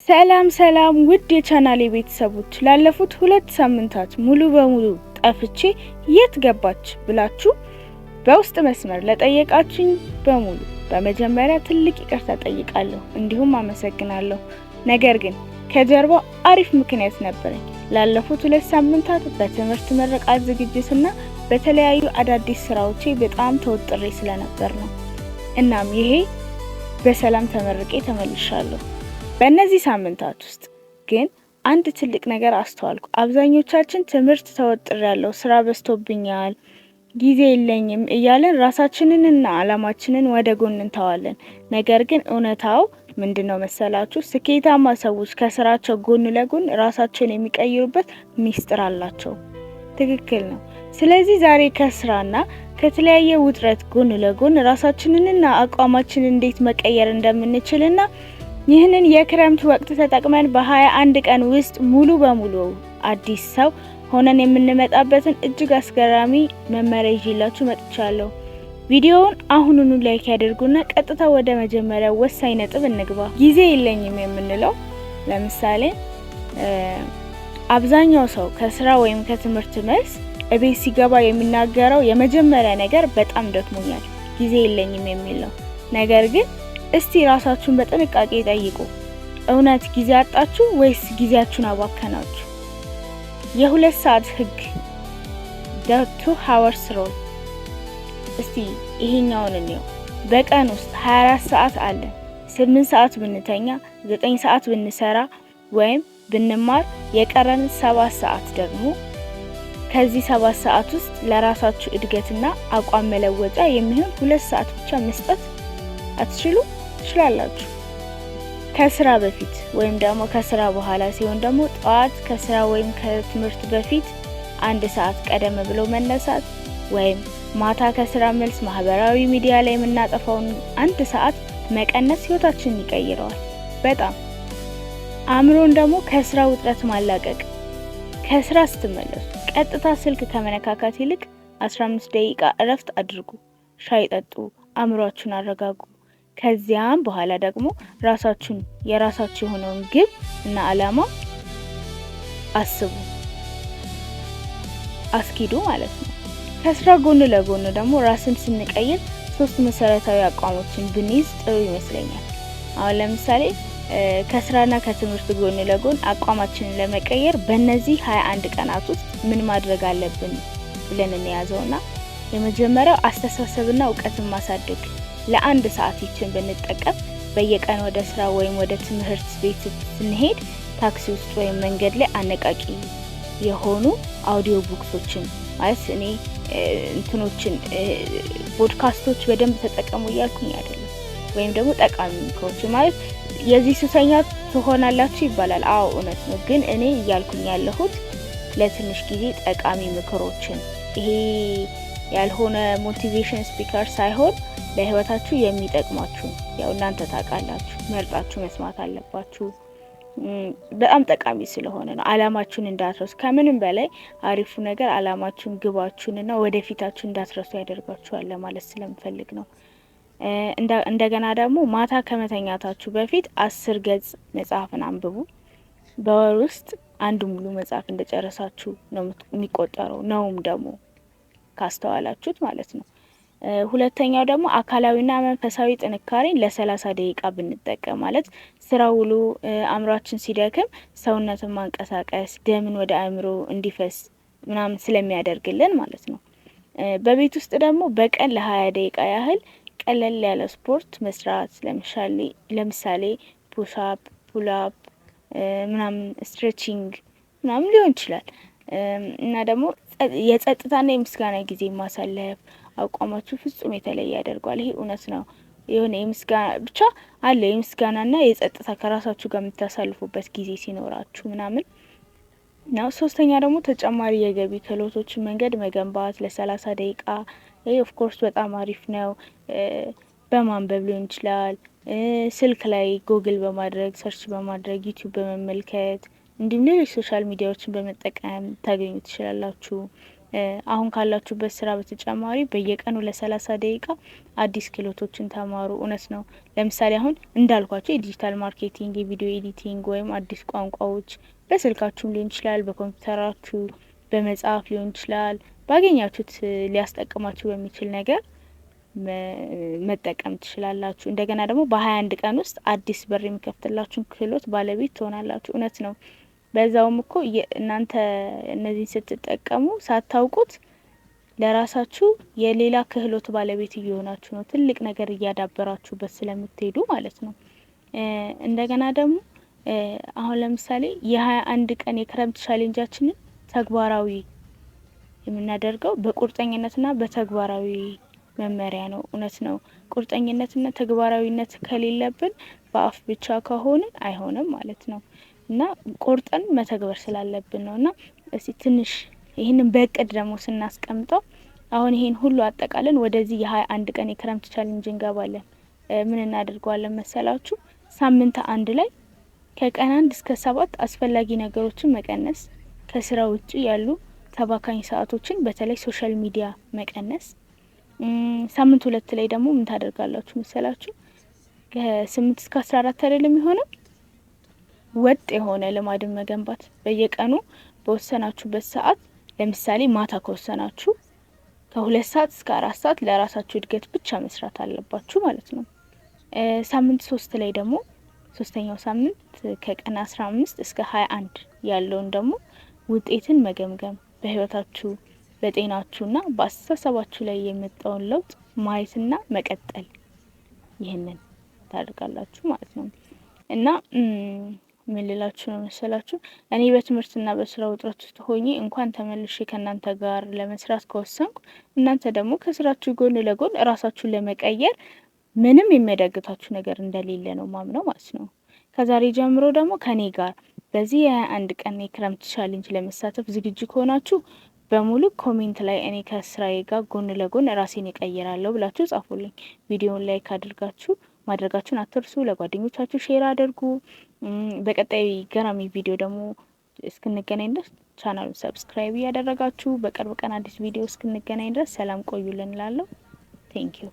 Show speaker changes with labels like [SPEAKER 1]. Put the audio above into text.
[SPEAKER 1] ሰላም ሰላም ውድ የቻናሌ ቤተሰቦች ላለፉት 2 ሳምንታት ሙሉ በሙሉ ጠፍቼ የት ገባች ብላችሁ በውስጥ መስመር ለጠየቃችሁኝ በሙሉ በመጀመሪያ ትልቅ ይቅርታ ጠይቃለሁ፣ እንዲሁም አመሰግናለሁ። ነገር ግን ከጀርባው አሪፍ ምክንያት ነበረኝ። ላለፉት 2 ሳምንታት በትምህርት ምረቃት ዝግጅትና በተለያዩ አዳዲስ ስራዎቼ በጣም ተወጥሬ ስለነበር ነው። እናም ይሄ በሰላም ተመርቄ ተመልሻለሁ። በእነዚህ ሳምንታት ውስጥ ግን አንድ ትልቅ ነገር አስተዋልኩ። አብዛኞቻችን ትምህርት ተወጥሬያለሁ፣ ስራ በዝቶብኛል፣ ጊዜ የለኝም እያለን ራሳችንንና አላማችንን ወደ ጎን እንተዋለን። ነገር ግን እውነታው ምንድነው መሰላችሁ? ስኬታማ ሰዎች ከስራቸው ጎን ለጎን ራሳቸውን የሚቀይሩበት ሚስጥር አላቸው። ትክክል ነው። ስለዚህ ዛሬ ከስራና ከተለያየ ውጥረት ጎን ለጎን ራሳችንንና አቋማችንን እንዴት መቀየር እንደምንችልና ይህንን የክረምት ወቅት ተጠቅመን በ21 ቀን ውስጥ ሙሉ በሙሉ አዲስ ሰው ሆነን የምንመጣበትን እጅግ አስገራሚ መመሪያ ይዤላችሁ መጥቻለሁ። ቪዲዮውን አሁኑኑ ላይክ ያድርጉና ቀጥታ ወደ መጀመሪያው ወሳኝ ነጥብ እንግባ። ጊዜ የለኝም የምንለው ለምሳሌ አብዛኛው ሰው ከስራ ወይም ከትምህርት መልስ እቤት ሲገባ የሚናገረው የመጀመሪያ ነገር በጣም ደክሞኛል፣ ጊዜ የለኝም የሚል ነው። ነገር ግን እስቲ ራሳችሁን በጥንቃቄ ጠይቁ። እውነት ጊዜ አጣችሁ ወይስ ጊዜያችሁን አባከናችሁ? የ2 ሰዓት ህግ the 2 hours rule። እስቲ ይሄኛውን እንየው። በቀን ውስጥ 24 ሰዓት አለ። 8 ሰዓት ብንተኛ፣ 9 ሰዓት ብንሰራ ወይም ብንማር የቀረን 7 ሰዓት ደግሞ ከዚህ 7 ሰዓት ውስጥ ለራሳችሁ እድገትና አቋም መለወጫ የሚሆን 2 ሰዓት ብቻ መስጠት አትችሉ? ትችላላችሁ። ከስራ በፊት ወይም ደግሞ ከስራ በኋላ ሲሆን ደግሞ ጠዋት ከስራ ወይም ከትምህርት በፊት 1 ሰዓት ቀደም ብሎ መነሳት ወይም ማታ ከስራ መልስ ማህበራዊ ሚዲያ ላይ የምናጠፋውን 1 ሰዓት መቀነስ ህይወታችንን ይቀይረዋል። በጣም አእምሮን ደግሞ ከስራ ውጥረት ማላቀቅ። ከስራ ስትመለሱ ቀጥታ ስልክ ከመነካካት ይልቅ 15 ደቂቃ እረፍት አድርጉ። ሻይ ጠጡ፣ አእምሮአችሁን አረጋጉ። ከዚያም በኋላ ደግሞ የራሳችሁ የሆነውን ግብ እና አላማ አስኪዱ ማለት ነው። ከስራ ጎን ለጎን ደግሞ ራስን ስንቀይር 3 መሰረታዊ አቋሞችን ብንይዝ ጥሩ ይመስለኛል። አሁን ለምሳሌ ከስራና ከትምህርት ጎን ለጎን አቋማችንን ለመቀየር በእነዚህ 21 ቀናት ውስጥ ምን ማድረግ አለብን ብለን እንያዘውና የመጀመሪያው አስተሳሰብና እውቀትን ማሳደግ። ለ1 ሰዓት ይችን ብንጠቀም በየቀን ወደ ስራ ወይም ወደ ትምህርት ቤት ስንሄድ ታክሲ ውስጥ ወይም መንገድ ላይ አነቃቂ የሆኑ አውዲዮ ቡክሶችን ማለት እኔ ፖድካስቶች በደንብ ተጠቀሙ እያልኩኝ አይደለም፣ ወይም ደግሞ ጠቃሚ ምክሮች ማለት የዚህ ሱሰኛ ትሆናላችሁ ይባላል። አዎ እውነት ነው። ግን እኔ እያልኩኝ ያለሁት ለትንሽ ጊዜ ጠቃሚ ምክሮችን፣ ይሄ ያልሆነ ሞቲቬሽን ስፒከር ሳይሆን ለህይወታችሁ የሚጠቅማችሁ፣ ያው እናንተ ታውቃላችሁ፣ መርጣችሁ መስማት አለባችሁ። በጣም ጠቃሚ ስለሆነ ነው። አላማችሁን እንዳትረሱ። ከምንም በላይ አሪፉ ነገር አላማችሁን፣ ግባችሁንና ወደፊታችሁ እንዳትረሱ ያደርጋችኋል ለማለት ስለምፈልግ ነው። እንደገና ደግሞ ማታ ከመተኛታችሁ በፊት 10 ገጽ መጽሐፍን አንብቡ። በወር ውስጥ 1 ሙሉ መጽሐፍ እንደጨረሳችሁ ነው የሚቆጠረው፣ ነውም ደግሞ ካስተዋላችሁት ማለት ነው። ሁለተኛው ደግሞ አካላዊና መንፈሳዊ ጥንካሬን ለ30 ደቂቃ ብንጠቀም ማለት ስራ ውሎ አእምሯችን ሲደክም ሰውነትን ማንቀሳቀስ ደምን ወደ አእምሮ እንዲፈስ ምናምን ስለሚያደርግልን ማለት ነው። በቤት ውስጥ ደግሞ በቀን ለ20 ደቂቃ ያህል ቀለል ያለ ስፖርት መስራት፣ ለምሳሌ ፑሽ አፕ፣ ፑል አፕ ምናምን ስትሬቺንግ ምናምን ሊሆን ይችላል። እና ደግሞ የጸጥታና የምስጋና ጊዜ ማሳለፍ አቋማችሁ ፍጹም የተለየ ያደርጋል። ይሄ እውነት ነው። የሆነ የምስጋና ብቻ አለ፣ የምስጋናና የጸጥታ ከራሳችሁ ጋር የምታሳልፉበት ጊዜ ሲኖራችሁ ምናምን ነው። ሶስተኛ ደግሞ ተጨማሪ የገቢ ክህሎቶችን መንገድ መገንባት ለ30 ደቂቃ። ይሄ ኦፍ ኮርስ በጣም አሪፍ ነው። በማንበብ ሊሆን ይችላል፣ ስልክ ላይ ጉግል በማድረግ ሰርች በማድረግ ዩቲዩብ በመመልከት እንዲሁም ሌሎች ሶሻል ሚዲያዎችን በመጠቀም ታገኙ ትችላላችሁ። አሁን ካላችሁበት ስራ በተጨማሪ በየቀኑ ለ30 ደቂቃ አዲስ ክህሎቶችን ተማሩ። እውነት ነው። ለምሳሌ አሁን እንዳልኳቸው የዲጂታል ማርኬቲንግ፣ የቪዲዮ ኤዲቲንግ ወይም አዲስ ቋንቋዎች በስልካችሁም ሊሆን ይችላል፣ በኮምፒውተራችሁ በመጽሐፍ ሊሆን ይችላል። ባገኛችሁት ሊያስጠቅማችሁ በሚችል ነገር መጠቀም ትችላላችሁ። እንደገና ደግሞ በ21 ቀን ውስጥ አዲስ በር የሚከፍትላችሁን ክህሎት ባለቤት ትሆናላችሁ። እውነት ነው። በዛውም እኮ እናንተ እነዚህን ስትጠቀሙ ሳታውቁት ለራሳችሁ የሌላ ክህሎት ባለቤት እየሆናችሁ ነው። ትልቅ ነገር እያዳበራችሁበት ስለምትሄዱ ማለት ነው። እንደገና ደግሞ አሁን ለምሳሌ የ21 ቀን የክረምት ቻሌንጃችንን ተግባራዊ የምናደርገው በቁርጠኝነትና በተግባራዊ መመሪያ ነው። እውነት ነው። ቁርጠኝነትና ተግባራዊነት ከሌለብን በአፍ ብቻ ከሆንን አይሆንም ማለት ነው። እና ቆርጠን መተግበር ስላለብን ነው። እና እስቲ ትንሽ ይህንን በእቅድ ደግሞ ስናስቀምጠው አሁን ይሄን ሁሉ አጠቃለን ወደዚህ የ21 ቀን የክረምት ቻሌንጅ እንገባለን። ምን እናደርገዋለን መሰላችሁ? ሳምንት አንድ ላይ ከቀን 1 እስከ 7 አስፈላጊ ነገሮችን መቀነስ፣ ከስራ ውጪ ያሉ ተባካኝ ሰዓቶችን በተለይ ሶሻል ሚዲያ መቀነስ። ሳምንት 2 ላይ ደግሞ ምን ታደርጋላችሁ መሰላችሁ? ከ8 እስከ 14 አይደለም የሚሆነው ወጥ የሆነ ልማድን መገንባት። በየቀኑ በወሰናችሁበት ሰዓት ለምሳሌ ማታ ከወሰናችሁ ከ2 ሰዓት እስከ 4 ሰዓት ለራሳችሁ እድገት ብቻ መስራት አለባችሁ ማለት ነው። ሳምንት 3 ላይ ደግሞ ሶስተኛው ሳምንት ከቀን 15 እስከ 21 ያለውን ደግሞ ውጤትን መገምገም፣ በህይወታችሁ በጤናችሁና በአስተሳሰባችሁ ላይ የመጣውን ለውጥ ማየትና መቀጠል። ይህንን ታደርጋላችሁ ማለት ነው። እና ምን ልላችሁ ነው መሰላችሁ? እኔ በትምህርትና በስራ ውጥረት ውስጥ ሆኜ እንኳን ተመልሼ ከእናንተ ጋር ለመስራት ከወሰንኩ እናንተ ደግሞ ከስራችሁ ጎን ለጎን እራሳችሁን ለመቀየር ምንም የሚያዳግታችሁ ነገር እንደሌለ ነው ማምነው ማለት ነው። ከዛሬ ጀምሮ ደግሞ ከኔ ጋር በዚህ የ21 ቀን የክረምት ቻሌንጅ ለመሳተፍ ዝግጁ ከሆናችሁ በሙሉ ኮሜንት ላይ እኔ ከስራዬ ጋር ጎን ለጎን ራሴን እቀይራለሁ ብላችሁ ጻፉልኝ። ቪዲዮውን ላይክ አድርጋችሁ ማድረጋችሁን አትርሱ። ለጓደኞቻችሁ ሼር አድርጉ። በቀጣይ ገራሚ ቪዲዮ ደግሞ እስክንገናኝ ድረስ ቻናሉን ሰብስክራይብ እያደረጋችሁ በቅርብ ቀን አዲስ ቪዲዮ እስክንገናኝ ድረስ ሰላም ቆዩልን እላለሁ። ቴንኪዩ